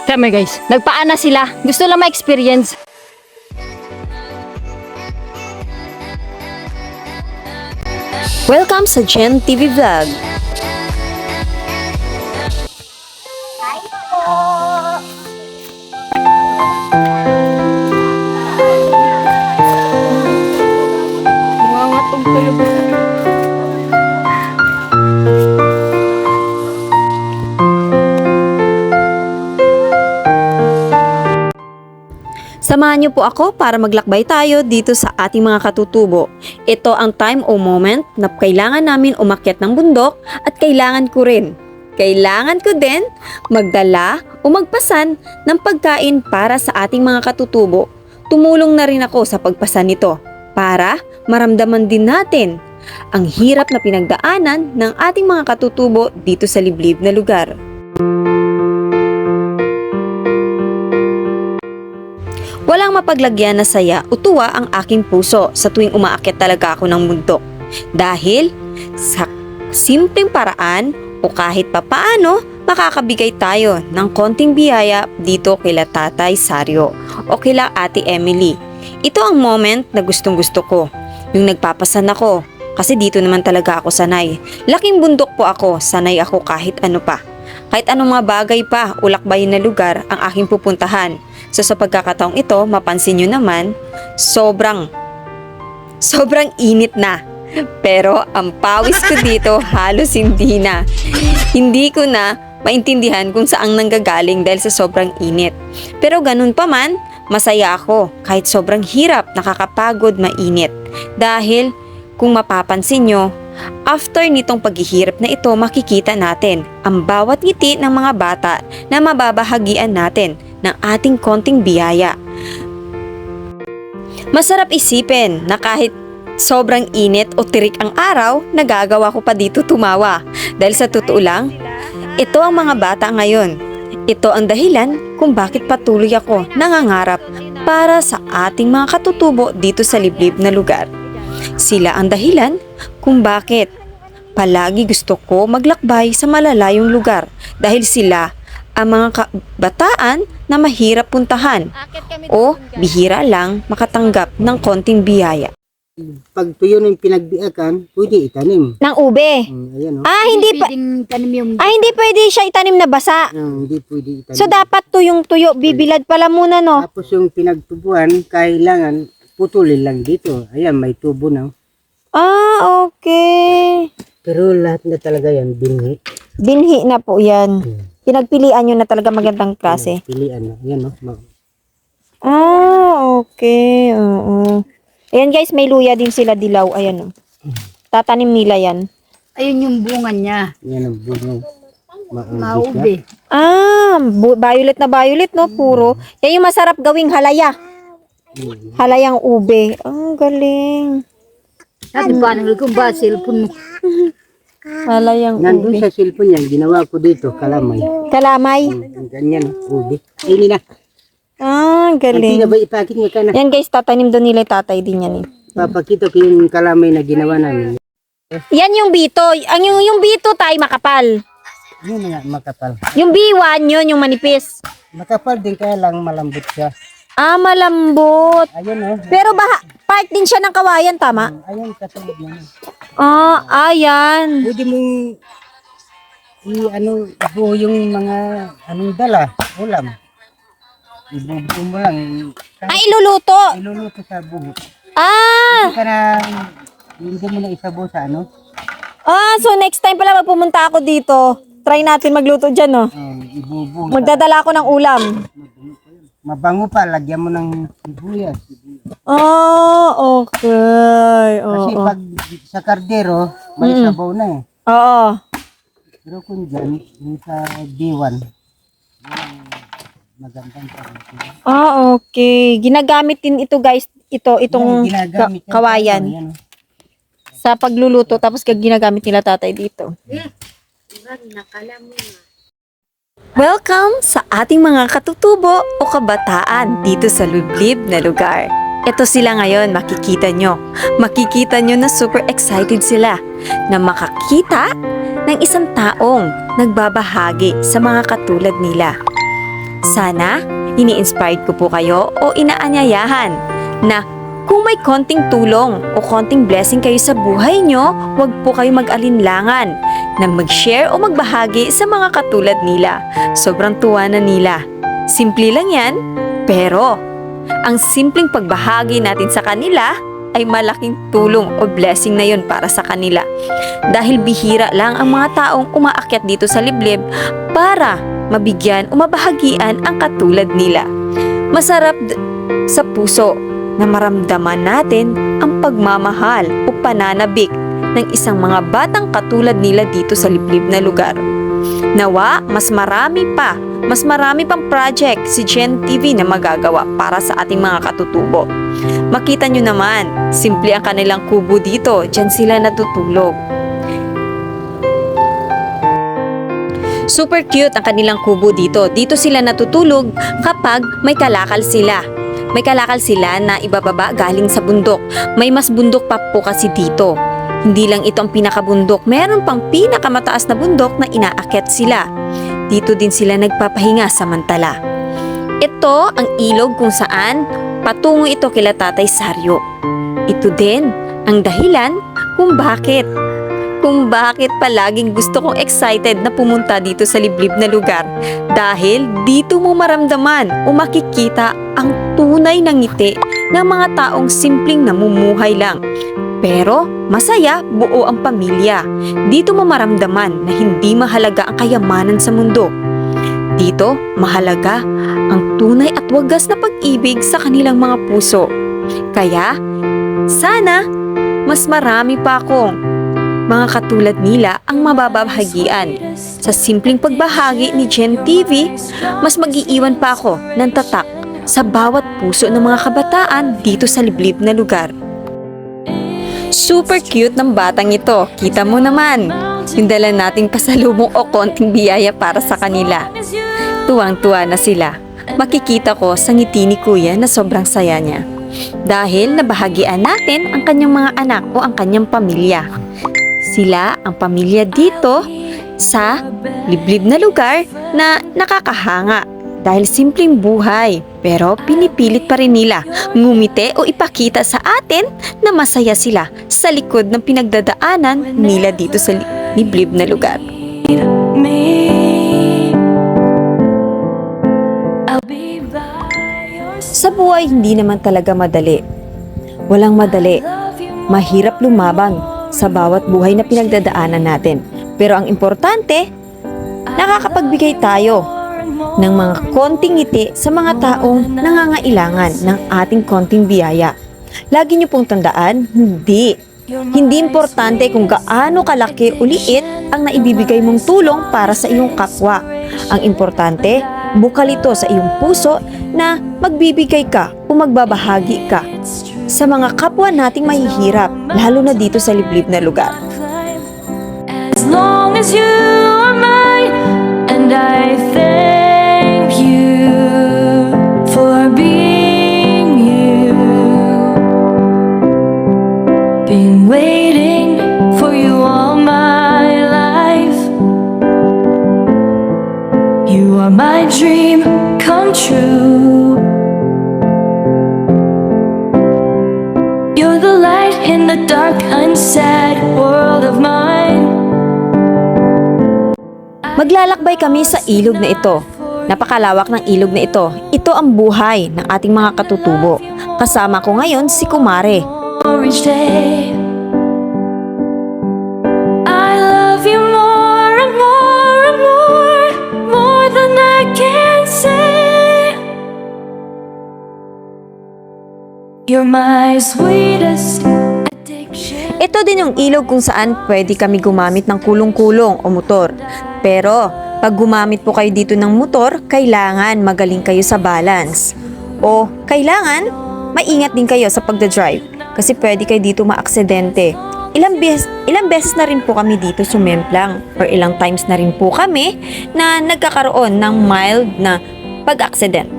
Tama guys, nagpaana sila. Gusto lang ma-experience. Welcome sa Gen TV Vlog. Nangangatog talaga. Samahan niyo po ako para maglakbay tayo dito sa ating mga katutubo. Ito ang time o moment na kailangan namin umakyat ng bundok at kailangan ko din magdala o magpasan ng pagkain para sa ating mga katutubo. Tumulong na rin ako sa pagpasan nito para maramdaman din natin ang hirap na pinagdaanan ng ating mga katutubo dito sa liblib na lugar. Walang mapaglagyan na saya o tuwa ang aking puso sa tuwing umaakyat talaga ako ng bundok. Dahil sa simpleng paraan o kahit papaano makakabigay tayo ng konting biyaya dito kila Tatay Sario o kila Ate Emily. Ito ang moment na gustong gusto ko. Yung nagpapasan ako kasi dito naman talaga ako sanay. Laking bundok po ako, sanay ako kahit ano pa. Kahit anong mga bagay pa o lakbayin na lugar ang aking pupuntahan. So sa pagkakataong ito, mapansin nyo naman, sobrang init na. Pero ang pawis ko dito halos hindi na. Hindi ko na maintindihan kung saang nanggagaling dahil sa sobrang init. Pero ganun pa man, masaya ako kahit sobrang hirap, nakakapagod, mainit. Dahil kung mapapansin nyo, after nitong paghihirap na ito, makikita natin ang bawat ngiti ng mga bata na mababahagian natin ng ating konting biyaya. Masarap isipin na kahit sobrang init o tirik ang araw, nagagawa ko pa dito tumawa. Dahil sa totoo lang, ito ang mga bata ngayon. Ito ang dahilan kung bakit patuloy ako nangangarap para sa ating mga katutubo dito sa liblib na lugar. Sila ang dahilan kung bakit palagi gusto ko maglakbay sa malalayong lugar dahil sila ang mga kabataan na mahirap puntahan o bihira lang makatanggap ng konting biyaya. Pag tuyo ng pinagbiakan, pwede itanim. Ng ube. Ayan, Hindi pwede siya itanim na basa. hindi pwede itanim. So dapat tuyong-tuyo, bibilad pala muna no. Tapos yung pinagtubuan, kailangan putulin lang dito. Ayan, may tubo na. Okay. Pero lahat na talaga yan, binhi. Binhi na po yan. Pinagpilian nyo na talaga magandang klase. Pilian na. Ayan, no? Okay. Oo. Ayan guys, may luya din sila dilaw. Ayan o. Tatanim nila yan. Ayun yung bunga niya. Yan ang bungo. Maube. Violet na violet no, puro. Yan yung masarap gawing halaya. Halayang ube. Galing. Sabi pa nang kung ba cellphone mo. Halayang Nandun ube. sa cellphone yan, ginawa ko dito, kalamay. Kalamay. Ganyan, ube. Ayun na. Hindi Galing. na ba ipakit nga ka na? Yan guys, tatanim doon nila tatay din yan eh. Papakita ko yung kalamay na ginawa namin. Yan yung bito. Yung bito tay makapal. Yun nga, makapal. Yung B1 yun, yung manipis. Makapal din kaya lang malambot siya. Malambot. Ayun oh. Pero part din siya ng kawayan, tama? Ayun, katulad na. Ayan. Pwede mong ibuo yung mga anong dala, ulam. Ibubuo mo lang. Iluluto. Iluluto sa buhok. Ah! Hindi mo na isabaw sa ano. So next time pala pumunta ako dito, try natin magluto dyan, no? Ibubuo. Magdadala ako ng ulam. Mabango pa, lagyan mo ng sibuyas. Okay. Kasi pag sa kardero, may sabaw na eh. Oo. Pero kung dyan, yung sa D1, magandang parang. Okay. Ginagamit din ito guys, itong Ginagamit yan. kawayan Ayan, oh. sa pagluluto, tapos ginagamit nila tatay dito. Welcome sa ating mga katutubo o kabataan dito sa liblib na lugar. Ito sila ngayon, makikita nyo. Makikita nyo na super excited sila na makakita ng isang taong nagbabahagi sa mga katulad nila. Sana, ini-inspired ko po kayo o inaanyayahan na kung may konting tulong o konting blessing kayo sa buhay nyo, huwag po kayo mag-alinlangan na mag-share o magbahagi sa mga katulad nila. Sobrang tuwa na nila. Simple lang yan, pero ang simpleng pagbahagi natin sa kanila ay malaking tulong o blessing na yon para sa kanila. Dahil bihira lang ang mga taong umaakyat dito sa liblib para mabigyan o mabahagian ang katulad nila. Masarap sa puso na maramdaman natin ang pagmamahal o pananabik ng isang mga batang katulad nila dito sa liblib na lugar. Nawa, mas marami pang project si Gen TV na magagawa para sa ating mga katutubo. Makita nyo naman, simple ang kanilang kubo dito, dyan sila natutulog. Super cute ang kanilang kubo dito. Dito sila natutulog kapag may kalakal sila. May kalakal sila na ibababa galing sa bundok. May mas bundok pa po kasi dito. Hindi lang ito ang pinakabundok, meron pang pinakamataas na bundok na inaakyat sila. Dito din sila nagpapahinga samantala. Ito ang ilog kung saan patungo ito kila Tatay Saryo. Ito din ang dahilan kung bakit palaging gusto kong excited na pumunta dito sa liblib na lugar. Dahil dito mo maramdaman o makikita ang tunay na ngiti ng mga taong simpleng namumuhay lang. Pero masaya, buo ang pamilya. Dito mo maramdaman na hindi mahalaga ang kayamanan sa mundo. Dito, mahalaga ang tunay at wagas na pag-ibig sa kanilang mga puso. Kaya, sana, mas marami pa akong mga katulad nila ang mababahagian. Sa simpleng pagbahagi ni Gen TV, mas mag-iiwan pa ako ng tatak sa bawat puso ng mga kabataan dito sa liblib na lugar. Super cute ng batang ito. Kita mo naman, yung dala nating pasalubong o konting biyaya para sa kanila. Tuwang-tuwa na sila. Makikita ko sa ngiti ni Kuya na sobrang saya niya. Dahil nabahagian natin ang kanyang mga anak o ang kanyang pamilya. Sila ang pamilya dito sa liblib na lugar na nakakahanga. Dahil simpleng buhay, pero pinipilit pa rin nila ngumiti o ipakita sa atin na masaya sila sa likod ng pinagdadaanan nila dito sa liblib na lugar. Sa buhay, hindi naman talaga madali. Walang madali. Mahirap lumaban sa bawat buhay na pinagdadaanan natin. Pero ang importante, nakakapagbigay tayo ng mga konting ngiti sa mga taong nangangailangan ng ating konting biyaya. Lagi niyo pong tandaan, hindi importante kung gaano kalaki o liit ang naibibigay mong tulong para sa iyong kapwa. Ang importante, bukal ito sa iyong puso na magbibigay ka o magbabahagi ka sa mga kapwa nating mahihirap, lalo na dito sa liblib na lugar. As long as you are mine, and I thank you for being you. Been waiting for you all my life. You are my dream come true. You're the light in the dark, unsad world of mine. Maglalakbay kami sa ilog na ito. Napakalawak ng ilog na ito. Ito ang buhay ng ating mga katutubo. Kasama ko ngayon si Kumare. Each day, I love you more and more and more than I can say. You're my sweetest addiction. Ito din yung ilog kung saan pwede kami gumamit ng kulong-kulong o motor. Pero pag gumamit po kayo dito ng motor, kailangan magaling kayo sa balance. O kailangan maingat din kayo sa pagdadrive kasi pwede kayo dito maaksidente. Ilang beses na rin po kami dito sumemplang or ilang times na rin po kami na nagkakaroon ng mild na pag-accident.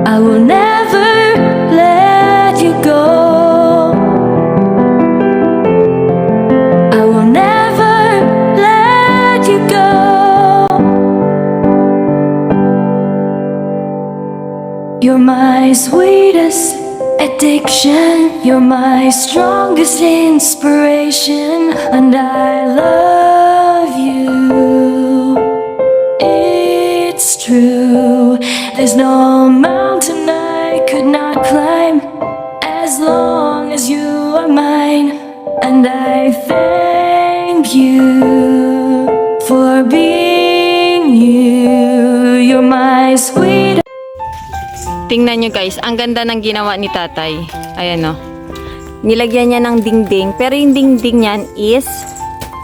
I will never let you go. I will never let you go. my sweetest addiction. You're my strongest inspiration, and I love you. It's true. There's no mountain I could not climb as long as you are mine. And I thank you for being you. You're my sweet. Tingnan nyo guys, ang ganda ng ginawa ni tatay. Ayan o. Nilagyan niya ng dingding. Pero yung dingding niyan is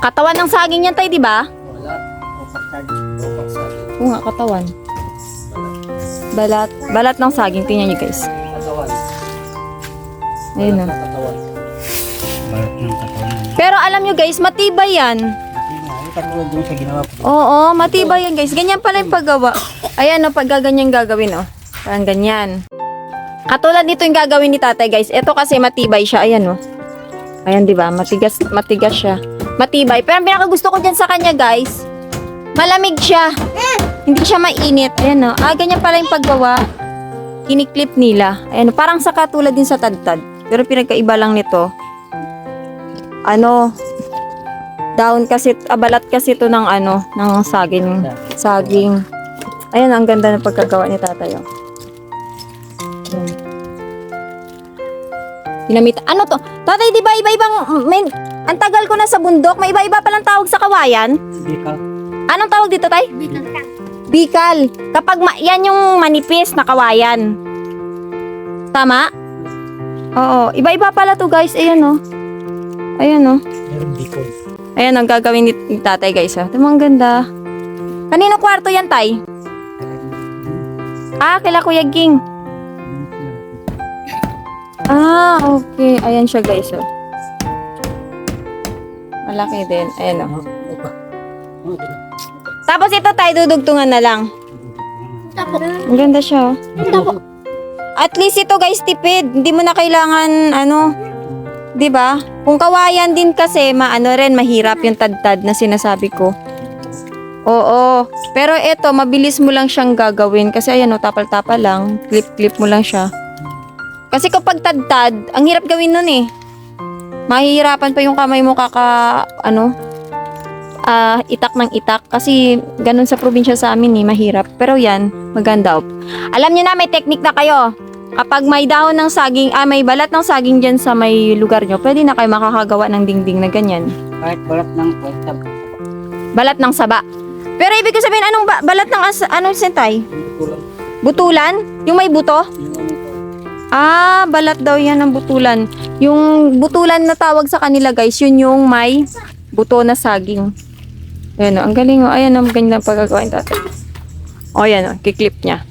katawan ng saging yan tayo, di ba? Oo nga, katawan. Balat ng saging. Tingnan nyo guys. Ayun o. Balat ng katawan. Pero alam nyo guys, matibay yan. Katulad dun sa ginawa ko. Oo, matibay yan guys. Ganyan pala yung paggawa. Ayan o, pag ganyan gagawin o. Parang ganyan. Katulad nito yung gagawin ni tatay guys. Ito kasi matibay siya. Ayan o. Ayan diba? Matigas siya. Matibay. Pero ang pinakagusto ko dyan sa kanya guys, malamig siya. Hindi siya mainit. Ayan o. Ganyan pala yung paggawa. Kiniklip nila. Ayan o. Parang sa katulad din sa tadtad. Pero pinagkaiba lang nito. Down kasi, balat kasi ito ng ng saging. Saging. Ayan, ang ganda ng pagkagawa ni tatay. Ginamit. Ano to? Tatay, di ba iba-ibang, ang tagal ko na sa bundok, may iba-iba palang tawag sa kawayan? Bikal. Anong tawag dito, tay? Bikal. Kapag yan yung manipis na kawayan. Tama? Oo. Iba-iba pala to guys. Ayan o. Ayan o. Meron bikol. Ayan ang gagawin ni tatay guys. Ito ang ganda. Kanino kwarto yan, tay? Kila Kuya Ging. Okay. Ayan siya guys. Malaki din. Ayan o. Tapos ito tayo dudugtungan na lang. Ang ganda siya. At least ito guys, tipid. Hindi mo na kailangan 'di ba? Kung kawayan din kasi rin mahirap yung tadtad na sinasabi ko. Oo. Pero ito, mabilis mo lang siyang gagawin kasi ayan tapal-tapal lang. Clip-clip mo lang siya. Kasi kapag tadtad, ang hirap gawin nun eh. Mahihirapan pa yung kamay mo itak ng itak kasi ganun sa probinsya sa amin mahirap. Pero yan, maganda. Alam niyo na, may technique na kayo. Kapag may dahon ng saging, may balat ng saging dyan sa may lugar nyo, pwede na kayo makakagawa ng dingding na ganyan. Kahit balat ng kwenta. Balat ng saba. Pero ibig ko sabihin, anong balat ng sentay? Butulan? Yung may buto? Balat daw yan ng butulan. Yung butulan na tawag sa kanila guys, yun yung may buto na saging. Ayan ang galing Ayan ang ganda pagkagawa ng tatay. Ayan kiklip niya.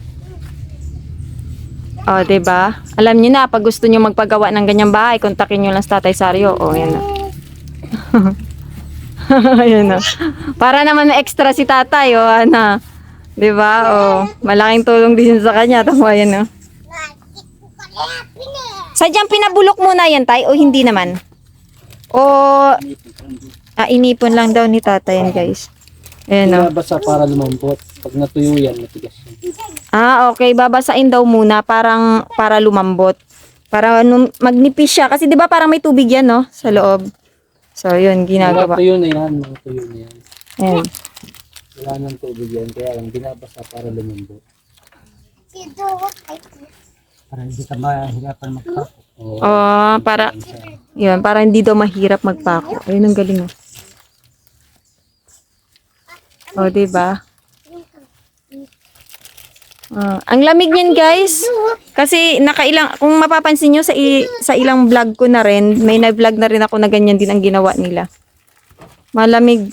Diba? Alam niyo na, pag gusto niyo magpagawa ng ganyang bahay, kontakin niyo lang sa Tatay Sario. Ayan na. Ayan na. Para naman na extra si tatay, diba? Malaking tulong din sa kanya. Tama yan, Sadyang pinabulok muna yan, tay? O hindi naman? Inipon lang daw ni tatay yan, guys. Ayan, Basta para lumambot. Pag natuyo yan, matigas yan. Okay. Babasain daw muna para lumambot. Para magnipis siya. Kasi di ba parang may tubig yan, sa loob. So, yun, ginagawa. Mga tuyo na yan. Ayan. Wala nang tubig yan. Kaya lang, binabasa para lumambot. Para hindi ka mahirapan magpako. Para hindi daw mahirap magpako. Ayun, ang galing, diba? Ang lamig niyan guys. Kasi kung mapapansin nyo sa ilang vlog ko na rin, may na-vlog na rin ako na ganyan din ang ginawa nila. Malamig.